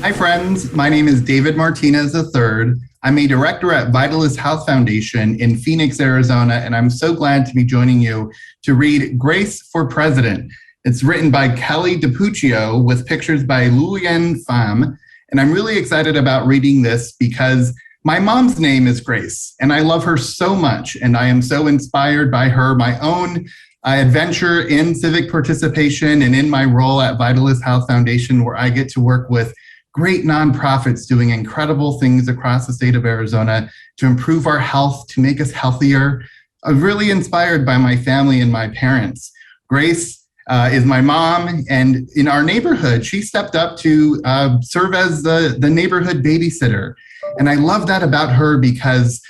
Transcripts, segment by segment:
Hi friends, my name is David Martinez III. I'm a director at Vitalyst Health Foundation in Phoenix, Arizona, and I'm so glad to be joining you to read Grace for President. It's written by Kelly DiPucchio with pictures by Luyen Pham, and I'm really excited about reading this because my mom's name is Grace, and I love her so much, and I am so inspired by her, my own adventure in civic participation and in my role at Vitalyst Health Foundation, where I get to work with great nonprofits doing incredible things across the state of Arizona to improve our health, to make us healthier. I'm really inspired by my family and my parents. Grace is my mom, and in our neighborhood, she stepped up to serve as the neighborhood babysitter. And I love that about her because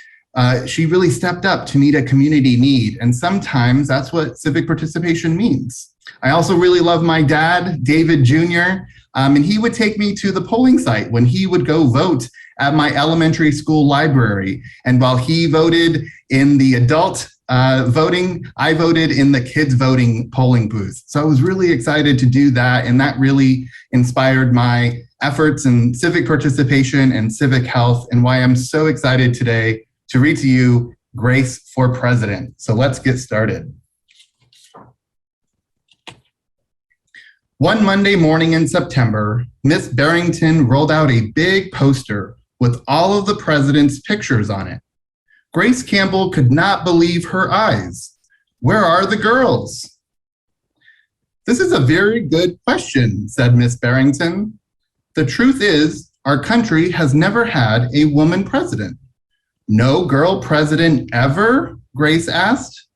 she really stepped up to meet a community need. And sometimes that's what civic participation means. I also really love my dad, David Jr., and he would take me to the polling site when he would go vote at my elementary school library. And while he voted in the adult voting, I voted in the kids voting polling booth. So I was really excited to do that. And that really inspired my efforts in civic participation and civic health, and why I'm so excited today to read to you Grace for President. So let's get started. One Monday morning in September, Miss Barrington rolled out a big poster with all of the president's pictures on it. Grace Campbell could not believe her eyes. Where are the girls? This is a very good question, said Miss Barrington. The truth is, our country has never had a woman president. No girl president ever? Grace asked.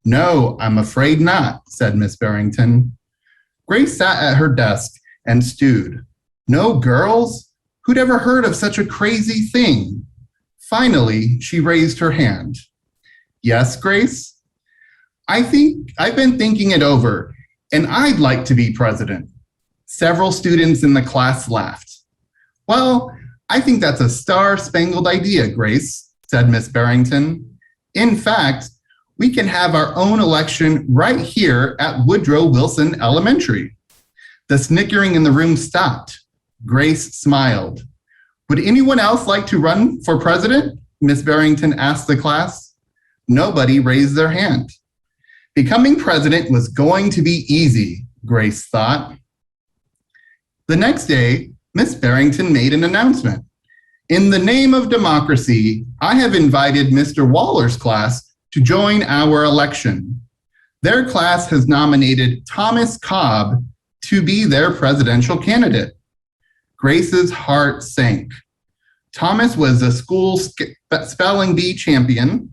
No, I'm afraid not, said Miss Barrington. Grace sat at her desk and stewed. No girls? Who'd ever heard of such a crazy thing? Finally, she raised her hand. Yes, Grace? I've been thinking it over, and I'd like to be president. Several students in the class laughed. Well, I think that's a star-spangled idea, Grace, said Miss Barrington. In fact, we can have our own election right here at Woodrow Wilson Elementary. The snickering in the room stopped. Grace smiled. Would anyone else like to run for president? Miss Barrington asked the class. Nobody raised their hand. Becoming president was going to be easy, Grace thought. The next day, Miss Barrington made an announcement. In the name of democracy, I have invited Mr. Waller's class to join our election. Their class has nominated Thomas Cobb to be their presidential candidate. Grace's heart sank. Thomas was a school spelling bee champion.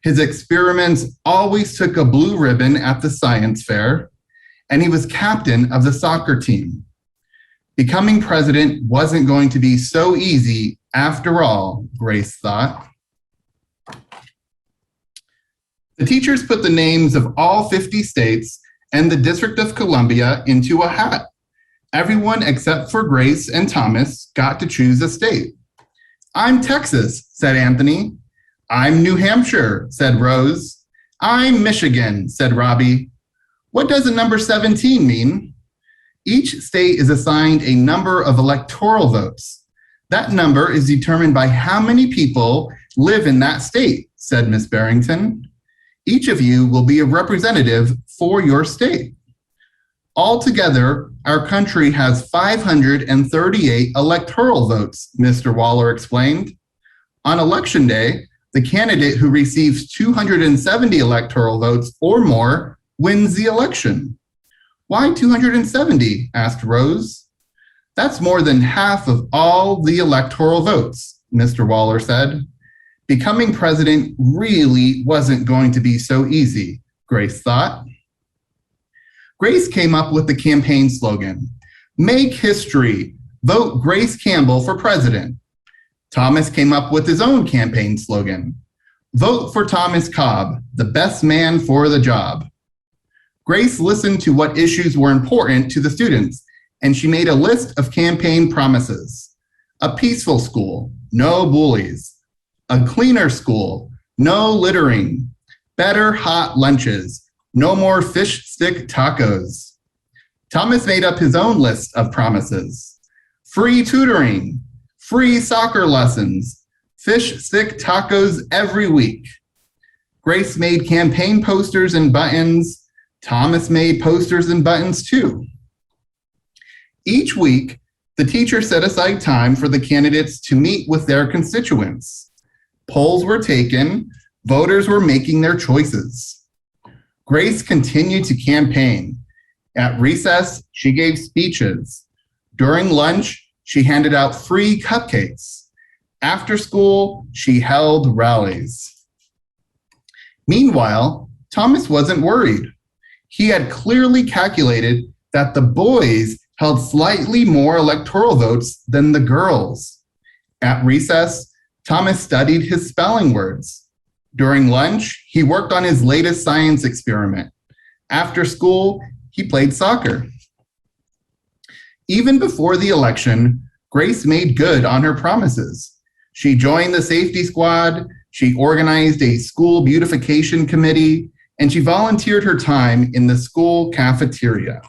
His experiments always took a blue ribbon at the science fair, and he was captain of the soccer team. Becoming president wasn't going to be so easy after all, Grace thought. The teachers put the names of all 50 states and the District of Columbia into a hat. Everyone except for Grace and Thomas got to choose a state. I'm Texas, said Anthony. I'm New Hampshire, said Rose. I'm Michigan, said Robbie. What does a number 17 mean? Each state is assigned a number of electoral votes. That number is determined by how many people live in that state, said Miss Barrington. Each of you will be a representative for your state. Altogether, our country has 538 electoral votes, Mr. Waller explained. On election day, the candidate who receives 270 electoral votes or more wins the election. Why 270? Asked Rose. That's more than half of all the electoral votes, Mr. Waller said. Becoming president really wasn't going to be so easy, Grace thought. Grace came up with the campaign slogan, Make History, Vote Grace Campbell for President. Thomas came up with his own campaign slogan, Vote for Thomas Cobb, the best man for the job. Grace listened to what issues were important to the students, and she made a list of campaign promises. A peaceful school, no bullies. A cleaner school, no littering. Better hot lunches, no more fish stick tacos. Thomas made up his own list of promises. free tutoring, free soccer lessons, fish stick tacos every week. Grace made campaign posters and buttons. Thomas made posters and buttons too. Each week, the teacher set aside time for the candidates to meet with their constituents. Polls were taken, voters were making their choices. Grace continued to campaign. At recess, she gave speeches. During lunch, she handed out free cupcakes. After school, she held rallies. Meanwhile, Thomas wasn't worried. He had clearly calculated that the boys held slightly more electoral votes than the girls. At recess, Thomas studied his spelling words. During lunch, he worked on his latest science experiment. After school, he played soccer. Even before the election, Grace made good on her promises. She joined the safety squad, she organized a school beautification committee, and she volunteered her time in the school cafeteria.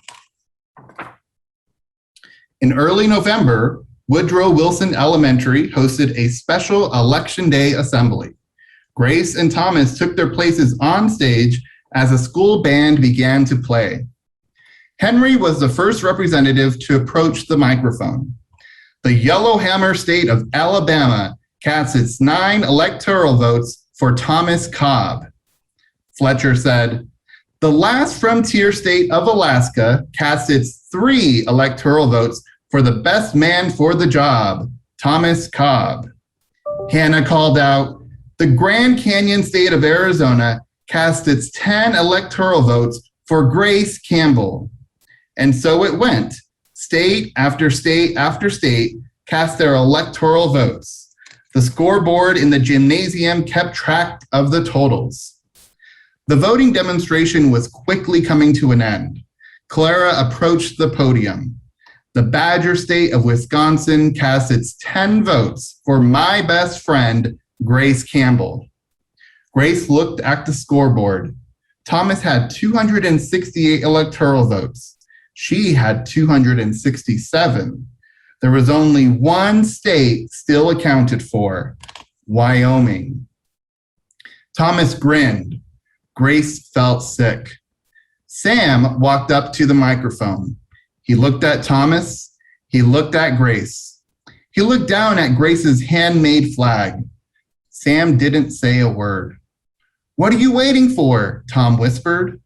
In early November, Woodrow Wilson Elementary hosted a special Election Day assembly. Grace and Thomas took their places on stage as a school band began to play. Henry was the first representative to approach the microphone. The Yellowhammer state of Alabama cast its 9 electoral votes for Thomas Cobb. Fletcher said, "The last frontier state of Alaska cast its 3 electoral votes for the best man for the job, Thomas Cobb." Hannah called out, "The Grand Canyon state of Arizona cast its 10 electoral votes for Grace Campbell." And so it went. State after state after state cast their electoral votes. The scoreboard in the gymnasium kept track of the totals. The voting demonstration was quickly coming to an end. Clara approached the podium. The Badger state of Wisconsin cast its 10 votes for my best friend, Grace Campbell. Grace looked at the scoreboard. Thomas had 268 electoral votes. She had 267. There was only one state still accounted for, Wyoming. Thomas grinned. Grace felt sick. Sam walked up to the microphone. He looked at Thomas. He looked at Grace. He looked down at Grace's handmade flag. Sam didn't say a word. "What are you waiting for?" Tom whispered.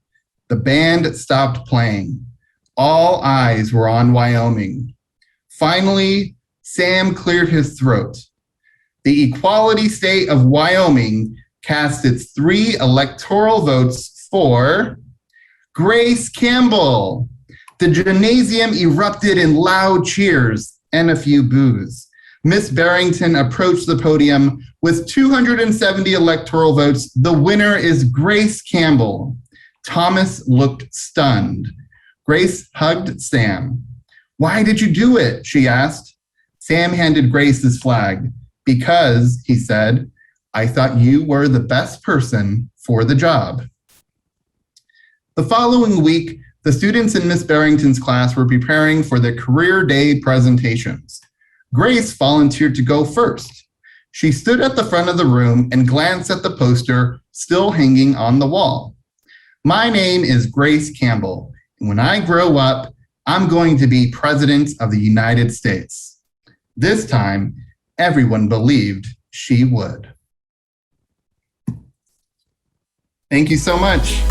The band stopped playing. All eyes were on Wyoming. Finally, Sam cleared his throat. The equality state of Wyoming cast its 3 electoral votes for Grace Campbell. The gymnasium erupted in loud cheers and a few boos. Miss Barrington approached the podium with 270 electoral votes. The winner is Grace Campbell. Thomas looked stunned. Grace hugged Sam. "Why did you do it?" she asked. Sam handed Grace his flag. "Because," he said, "I thought you were the best person for the job." The following week, the students in Miss Barrington's class were preparing for their career day presentations. Grace volunteered to go first. She stood at the front of the room and glanced at the poster still hanging on the wall. "My name is Grace Campbell, and when I grow up, I'm going to be President of the United States." This time, everyone believed she would. Thank you so much.